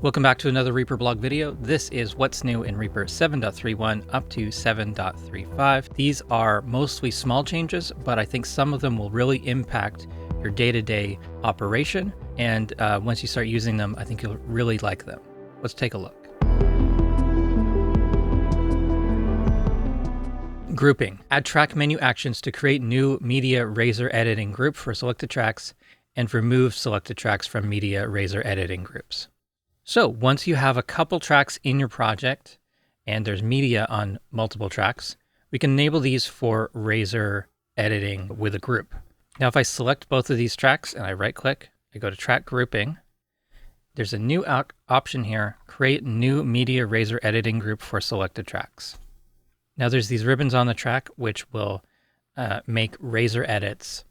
Welcome back to another Reaper blog video. This is what's new in Reaper 7.31 up to 7.35. These are mostly small changes, but I think some of them will really impact your day-to-day operation. And once you start using them, I think you'll really like them. Let's take a look. Grouping. Add track menu actions to create new media razor editing group for selected tracks and remove selected tracks from media razor editing groups. So once you have a couple tracks in your project and there's media on multiple tracks, we can enable these for razor editing with a group. Now, if I select both of these tracks and I right click, I go to track grouping, there's a new option here, create new media razor editing group for selected tracks. Now there's these ribbons on the track, which will make razor edits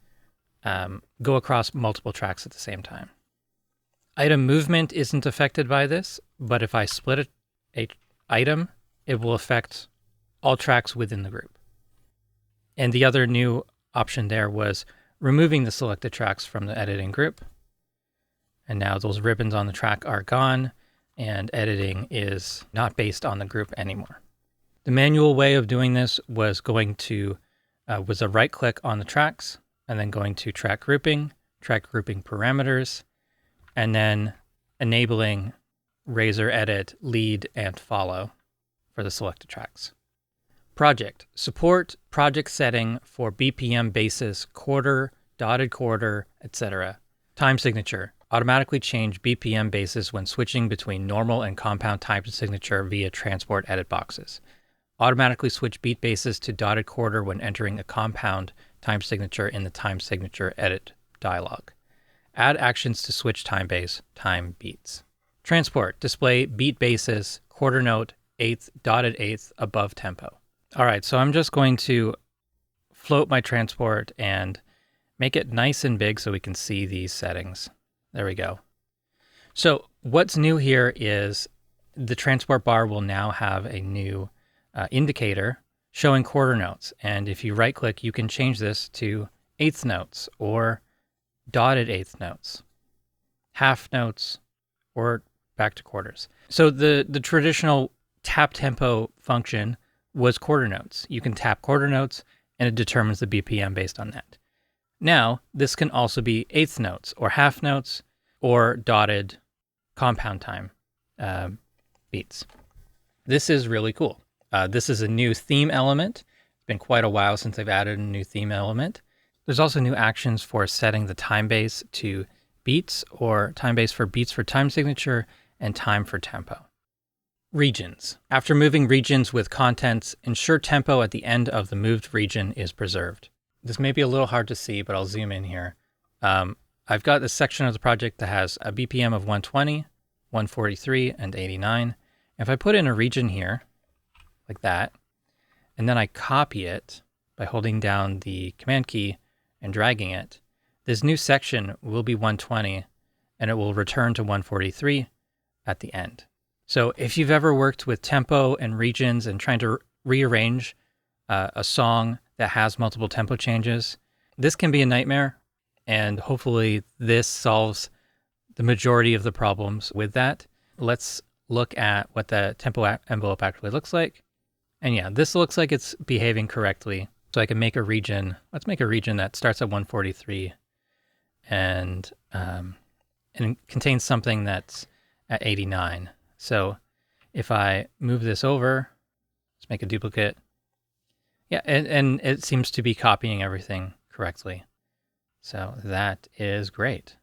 go across multiple tracks at the same time. Item movement isn't affected by this, but if I split a item, it will affect all tracks within the group. And the other new option there was removing the selected tracks from the editing group. And now those ribbons on the track are gone and editing is not based on the group anymore. The manual way of doing this was going to, was a right click on the tracks and then going to track grouping parameters, and then enabling razor edit, lead, and follow for the selected tracks. Project. Support project setting for BPM Basis, quarter, dotted quarter, etc. Time signature. Automatically change BPM Basis when switching between normal and compound time signature via transport edit boxes. Automatically switch beat basis to dotted quarter when entering a compound time signature in the time signature edit dialog. Add actions to switch time base, time beats. Transport, display beat basis, quarter note, eighth, dotted eighth above tempo. All right, so I'm just going to float my transport and make it nice and big so we can see these settings. There we go. So what's new here is the transport bar will now have a new indicator showing quarter notes. And if you right click, you can change this to eighth notes or dotted eighth notes, half notes, or back to quarters. So the traditional tap tempo function was quarter notes. You can tap quarter notes and it determines the BPM based on that. Now, this can also be eighth notes or half notes or dotted compound time beats. This is really cool. This is a new theme element. It's been quite a while since I've added a new theme element. There's also new actions for setting the time base to beats or time base for beats for time signature and time for tempo. Regions. After moving regions with contents, ensure tempo at the end of the moved region is preserved. This may be a little hard to see, but I'll zoom in here. I've got this section of the project that has a BPM of 120, 143, and 89. If I put in a region here, like that, and then I copy it by holding down the command key and dragging it, this new section will be 120 and it will return to 143 at the end. So if you've ever worked with tempo and regions and trying to rearrange a song that has multiple tempo changes, this can be a nightmare, and hopefully this solves the majority of the problems with that. Let's look at what the tempo envelope actually looks like. And yeah, this looks like it's behaving correctly. So I can make a region. Let's make a region that starts at 143 and contains something that's at 89. So if I move this over, let's make a duplicate. Yeah, and it seems to be copying everything correctly. So that is great.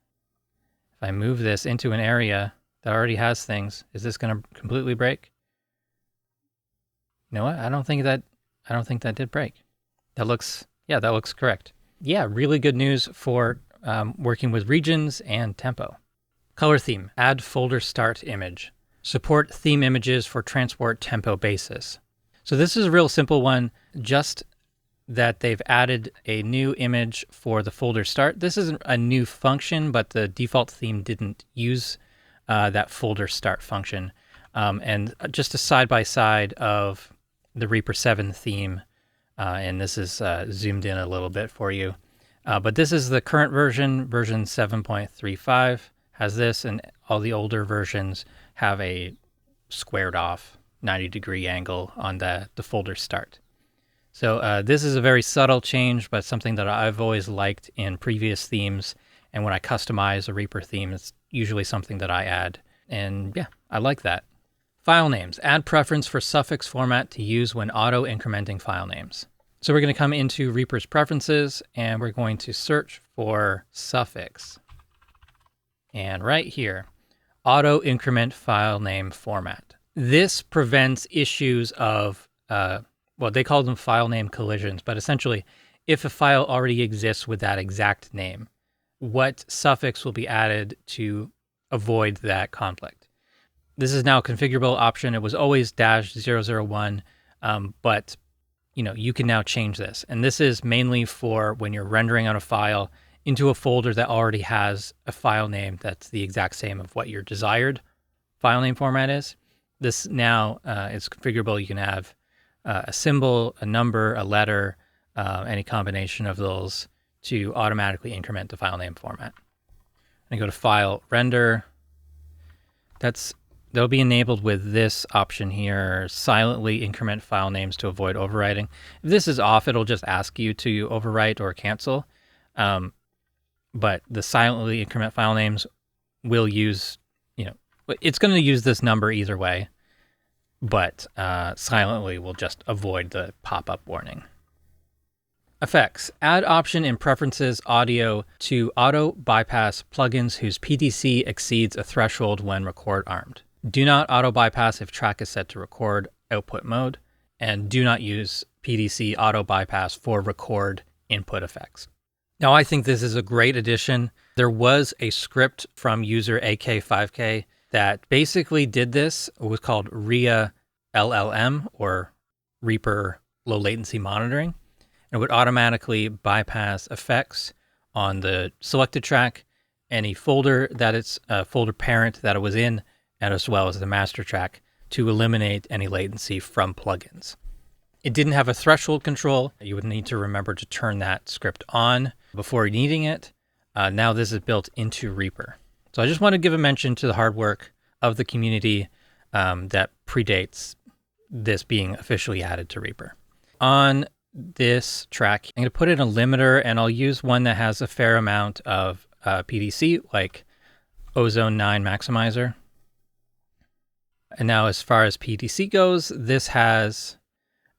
If I move this into an area that already has things, is this going to completely break? You know what? I don't think that did break. That looks correct. Yeah, really good news for working with regions and tempo. Color theme, add folder start image. Support theme images for transport tempo basis. So this is a real simple one, just that they've added a new image for the folder start. This isn't a new function, but the default theme didn't use that folder start function. And just a side-by-side of the Reaper 7 theme, and this is zoomed in a little bit for you. But this is the current version 7.35 has this, and all the older versions have a squared off 90-degree angle on the folder start. So this is a very subtle change, but something that I've always liked in previous themes. And when I customize a Reaper theme, it's usually something that I add. And yeah, I like that. File names. Add preference for suffix format to use when auto-incrementing file names. So we're going to come into Reaper's preferences, and we're going to search for suffix. And right here, auto-increment file name format. This prevents issues of well, they call them file name collisions, but essentially, if a file already exists with that exact name, what suffix will be added to avoid that conflict? This is now a configurable option. It was always -001, but you can now change this. And this is mainly for when you're rendering out a file into a folder that already has a file name that's the exact same of what your desired file name format is. This now is configurable. You can have a symbol, a number, a letter, any combination of those to automatically increment the file name format. And go to File, Render. They'll be enabled with this option here, silently increment file names to avoid overwriting. If this is off, it'll just ask you to overwrite or cancel. But the silently increment file names will use, it's going to use this number either way, but silently will just avoid the pop-up warning. Effects. Add option in Preferences Audio to auto-bypass plugins whose PDC exceeds a threshold when record-armed. Do not auto-bypass if track is set to record output mode, and do not use PDC auto-bypass for record input effects. Now, I think this is a great addition. There was a script from user AK5K that basically did this. It was called REA LLM, or Reaper Low Latency Monitoring. It would automatically bypass effects on the selected track, any folder that it's a folder parent that it was in, and as well as the master track to eliminate any latency from plugins. It didn't have a threshold control. You would need to remember to turn that script on before needing it. Now this is built into Reaper. So I just want to give a mention to the hard work of the community that predates this being officially added to Reaper. On this track, I'm going to put in a limiter, and I'll use one that has a fair amount of PDC, like Ozone 9 Maximizer. And now as far as PDC goes, this has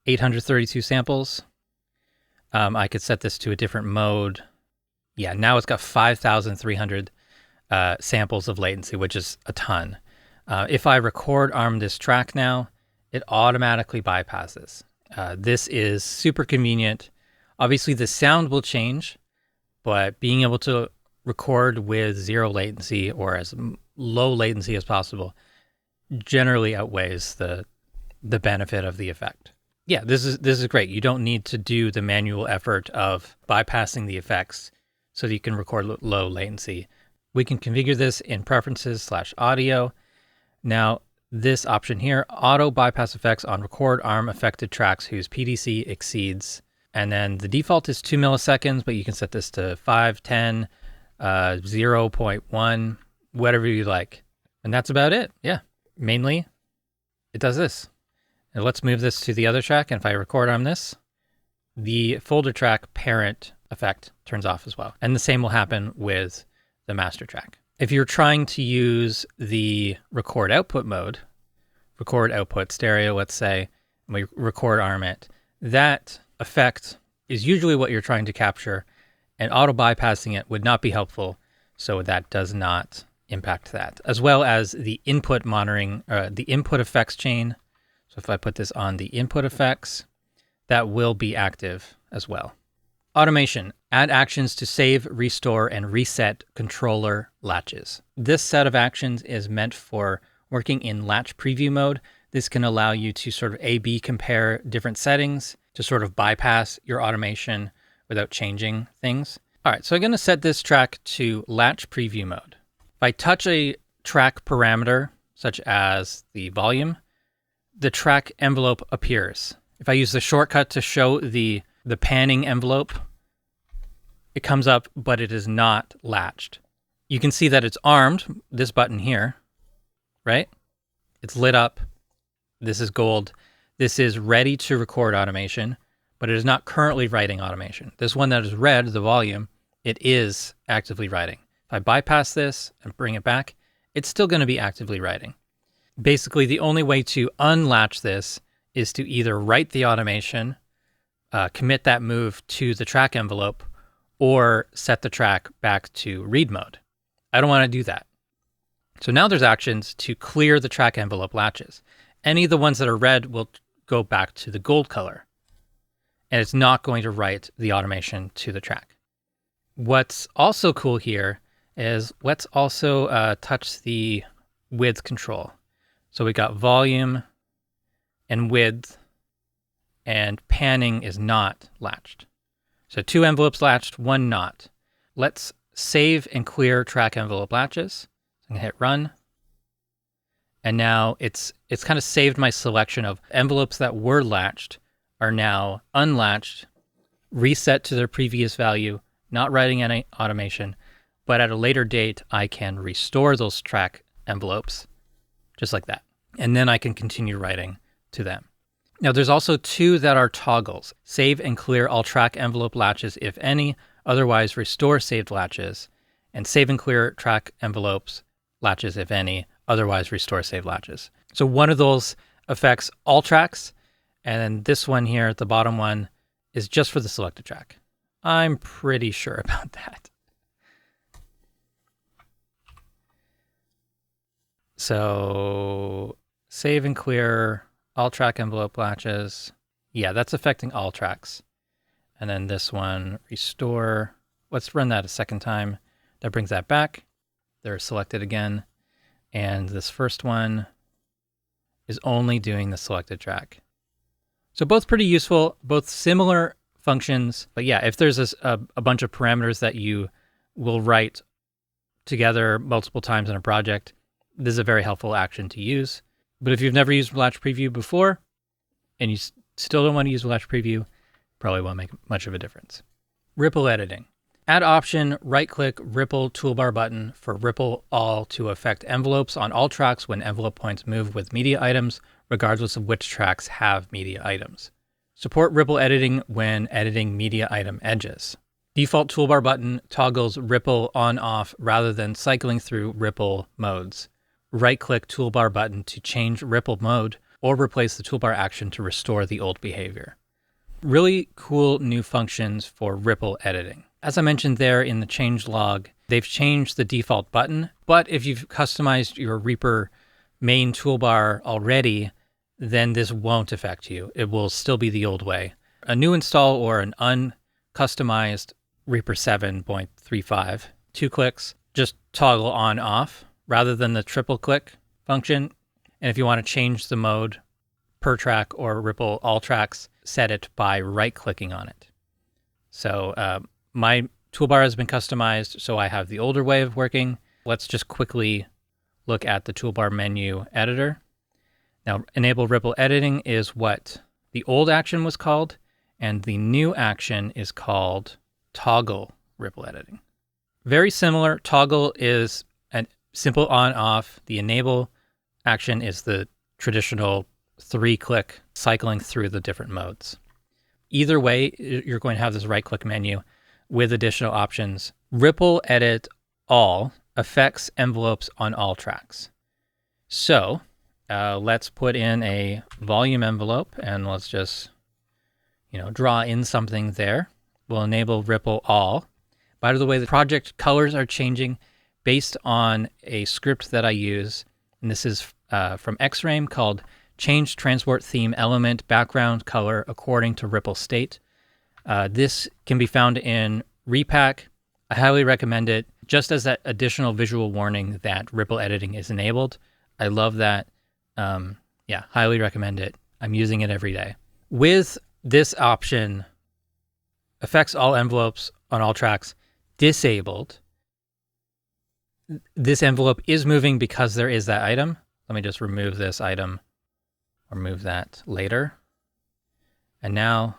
832 samples. I could set this to a different mode. Yeah, now it's got 5,300 samples of latency, which is a ton. If I record arm this track now, it automatically bypasses. This is super convenient. Obviously, the sound will change, but being able to record with zero latency or as low latency as possible generally outweighs the benefit of the effect. Yeah, this is great. You don't need to do the manual effort of bypassing the effects so that you can record low latency. We can configure this in Preferences/Audio. Now, this option here, auto bypass effects on record arm affected tracks whose PDC exceeds, and then the default is 2 milliseconds, but you can set this to 5, 10, 0.1, whatever you like. And that's about it. Yeah, mainly it does this. Now let's move this to the other track, and if I record arm this, the folder track parent effect turns off as well. And the same will happen with the master track. If you're trying to use the record output mode, record output stereo, let's say, and we record arm it, that effect is usually what you're trying to capture, and auto bypassing it would not be helpful. So that does not impact that, as well as the input monitoring, the input effects chain. So if I put this on the input effects, that will be active as well. Automation. Add actions to save, restore, and reset controller latches. This set of actions is meant for working in latch preview mode. This can allow you to sort of A/B compare different settings to sort of bypass your automation without changing things. All right, so I'm going to set this track to latch preview mode. If I touch a track parameter, such as the volume, the track envelope appears. If I use the shortcut to show the panning envelope, it comes up, but it is not latched. You can see that it's armed, this button here, right? It's lit up. This is gold. This is ready to record automation, but it is not currently writing automation. This one that is red, the volume, it is actively writing. If I bypass this and bring it back, it's still going to be actively writing. Basically, the only way to unlatch this is to either write the automation, commit that move to the track envelope, or set the track back to read mode. I don't want to do that. So now there's actions to clear the track envelope latches. Any of the ones that are red will go back to the gold color, and it's not going to write the automation to the track. What's also cool here is let's also touch the width control. So we got volume and width, and panning is not latched. So 2 envelopes latched, 1 not. Let's save and clear track envelope latches. I'm gonna hit run. And now it's kind of saved my selection of envelopes that were latched are now unlatched, reset to their previous value, not writing any automation, but at a later date, I can restore those track envelopes just like that. And then I can continue writing to them. Now there's also 2 that are toggles. Save and clear all track envelope latches, if any, otherwise restore saved latches, and save and clear track envelopes latches, if any, otherwise restore saved latches. So one of those affects all tracks, and then this one here, the bottom one, is just for the selected track. I'm pretty sure about that. So save and clear all track envelope latches. Yeah, that's affecting all tracks. And then this one, restore. Let's run that a second time. That brings that back. They're selected again. And this first one is only doing the selected track. So both pretty useful, both similar functions. But yeah, if there's a bunch of parameters that you will write together multiple times in a project, this is a very helpful action to use. But if you've never used Latch Preview before and you still don't want to use Latch Preview, probably won't make much of a difference. Ripple editing. Add option, right-click Ripple toolbar button for Ripple All to affect envelopes on all tracks when envelope points move with media items, regardless of which tracks have media items. Support Ripple editing when editing media item edges. Default toolbar button toggles Ripple on-off rather than cycling through Ripple modes. Right-click toolbar button to change Ripple mode or replace the toolbar action to restore the old behavior. Really cool new functions for Ripple editing. As I mentioned there in the change log, they've changed the default button, but if you've customized your Reaper main toolbar already, then this won't affect you. It will still be the old way. A new install or an uncustomized Reaper 7.35, 2 clicks, just toggle on off rather than the triple click function. And if you want to change the mode per track or Ripple all tracks, set it by right clicking on it. So my toolbar has been customized, so I have the older way of working. Let's just quickly look at the toolbar menu editor. Now, enable Ripple editing is what the old action was called, and the new action is called toggle Ripple editing. Very similar. Toggle is a simple on-off. The enable action is the traditional 3-click cycling through the different modes. Either way, you're going to have this right-click menu with additional options. Ripple edit all affects envelopes on all tracks. So let's put in a volume envelope and let's just, draw in something there. We'll enable Ripple all. By the way, the project colors are changing based on a script that I use. And this is from Xrame called Change Transport Theme Element Background Color According to Ripple State. This can be found in Repack. I highly recommend it, just as that additional visual warning that Ripple editing is enabled. I love that. Highly recommend it. I'm using it every day. With this option, affects all envelopes on all tracks, disabled, this envelope is moving because there is that item. Let me just remove this item or move that later. And now,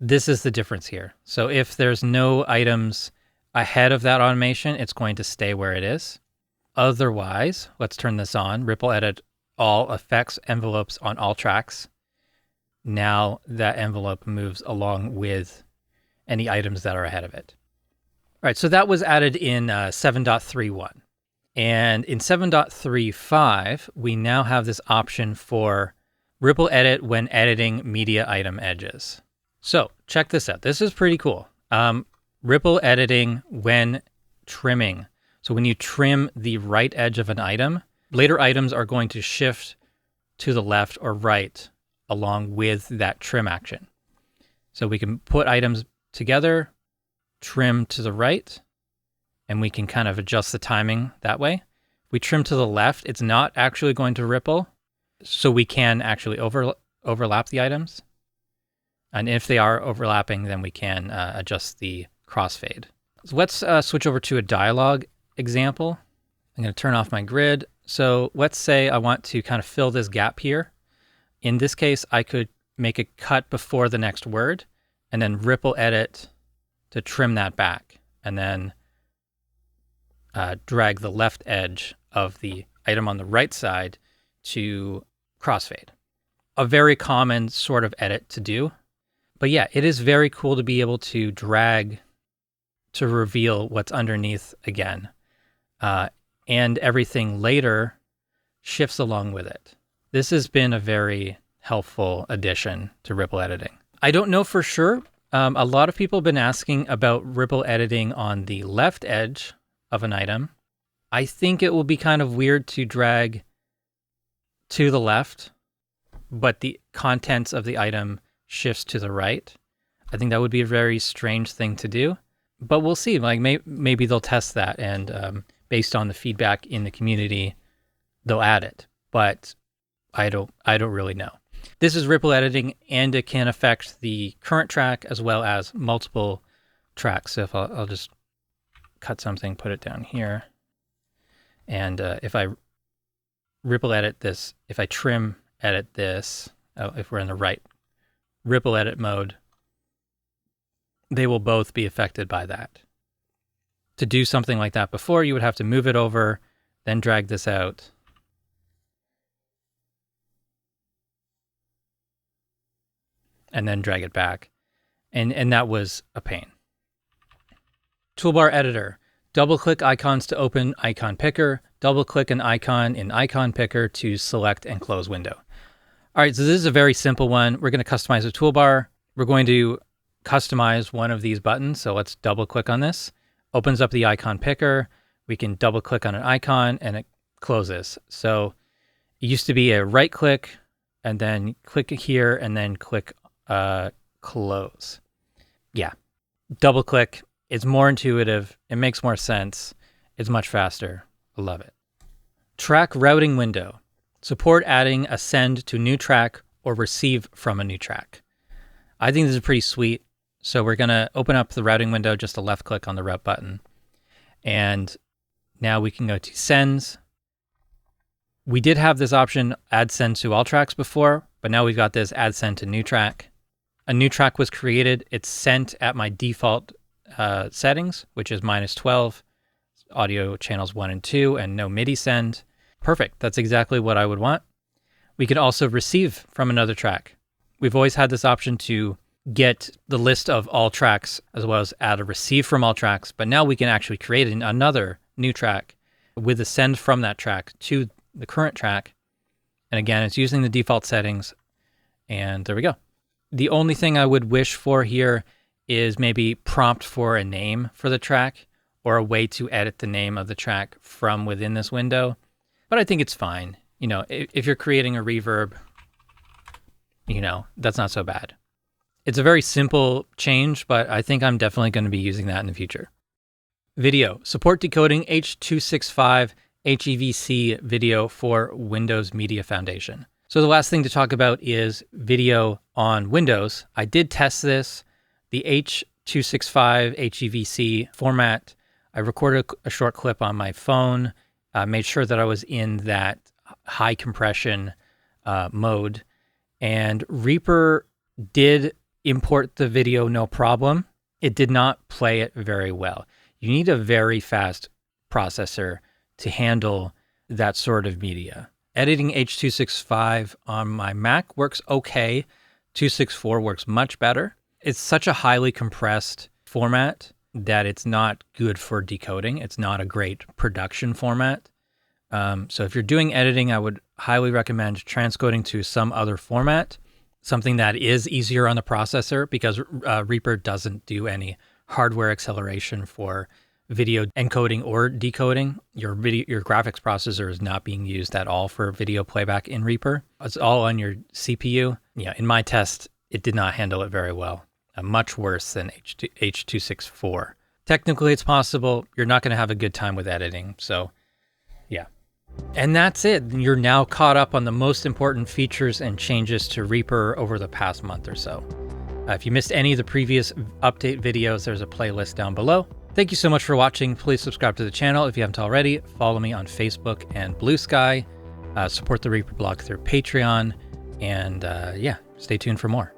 this is the difference here. So if there's no items ahead of that automation, it's going to stay where it is. Otherwise, let's turn this on. Ripple edit all effects envelopes on all tracks. Now that envelope moves along with any items that are ahead of it. All right, so that was added in 7.31. And in 7.35, we now have this option for ripple edit when editing media item edges. So check this out. This is pretty cool. Ripple editing when trimming. So when you trim the right edge of an item, later items are going to shift to the left or right along with that trim action. So we can put items together, trim to the right, and we can kind of adjust the timing that way. If we trim to the left, it's not actually going to ripple, so we can actually overlap the items. And if they are overlapping, then we can adjust the crossfade. So let's switch over to a dialogue example. I'm going to turn off my grid. So let's say I want to kind of fill this gap here. In this case, I could make a cut before the next word and then ripple edit to trim that back, and then drag the left edge of the item on the right side to crossfade. A very common sort of edit to do. But yeah, it is very cool to be able to drag to reveal what's underneath again. And everything later shifts along with it. This has been a very helpful addition to ripple editing. I don't know for sure. A lot of people have been asking about ripple editing on the left edge of an item. I think it will be kind of weird to drag to the left, but the contents of the item shifts to the right. I think that would be a very strange thing to do, but we'll see. Like maybe they'll test that, and based on the feedback in the community, they'll add it. But I don't really know. This is ripple editing, and it can affect the current track as well as multiple tracks. So if I'll just cut something, put it down here, and if I ripple edit this, if I trim edit this, if we're in the right ripple edit mode, they will both be affected by that. To do something like that before, you would have to move it over, then drag this out. And then drag it back. And that was a pain. Toolbar editor. Double-click icons to open icon picker. Double-click an icon in icon picker to select and close window. All right, so this is a very simple one. We're going to customize a toolbar. We're going to customize one of these buttons. So let's double-click on this. Opens up the icon picker. We can double-click on an icon and it closes. So it used to be a right-click and then click here and then click close. Yeah, double-click. It's more intuitive. It makes more sense. It's much faster. I love it. Track routing window. Support adding a send to new track or receive from a new track. I think this is pretty sweet. So we're going to open up the routing window, just a left click on the route button. And now we can go to sends. We did have this option, add send to all tracks before, but now we've got this add send to new track. A new track was created. It's sent at my default settings, which is -12, audio channels 1 and 2, and no MIDI send. Perfect. That's exactly what I would want. We could also receive from another track. We've always had this option to get the list of all tracks as well as add a receive from all tracks, but now we can actually create another new track with a send from that track to the current track. And again, it's using the default settings, and there we go. The only thing I would wish for here is maybe prompt for a name for the track or a way to edit the name of the track from within this window. But I think it's fine. You know, if you're creating a reverb, you know, that's not so bad. It's a very simple change, but I think I'm definitely going to be using that in the future. Video. Support decoding H.265 HEVC video for Windows Media Foundation. So the last thing to talk about is video on Windows. I did test this. The H.265 HEVC format, I recorded a short clip on my phone, made sure that I was in that high compression mode, and Reaper did import the video no problem. It did not play it very well. You need a very fast processor to handle that sort of media. Editing H.265 on my Mac works okay. 264 works much better. It's such a highly compressed format that it's not good for decoding. It's not a great production format. So if you're doing editing, I would highly recommend transcoding to some other format, something that is easier on the processor, because Reaper doesn't do any hardware acceleration for video encoding or decoding. Your graphics processor is not being used at all for video playback in Reaper. It's all on your CPU. Yeah, in my test, it did not handle it very well. Much worse than H.264. Technically, it's possible. You're not going to have a good time with editing. So, yeah. And that's it. You're now caught up on the most important features and changes to Reaper over the past month or so. If you missed any of the previous update videos, there's a playlist down below. Thank you so much for watching. Please subscribe to the channel if you haven't already. Follow me on Facebook and Blue Sky. Support the Reaper blog through Patreon. And yeah, stay tuned for more.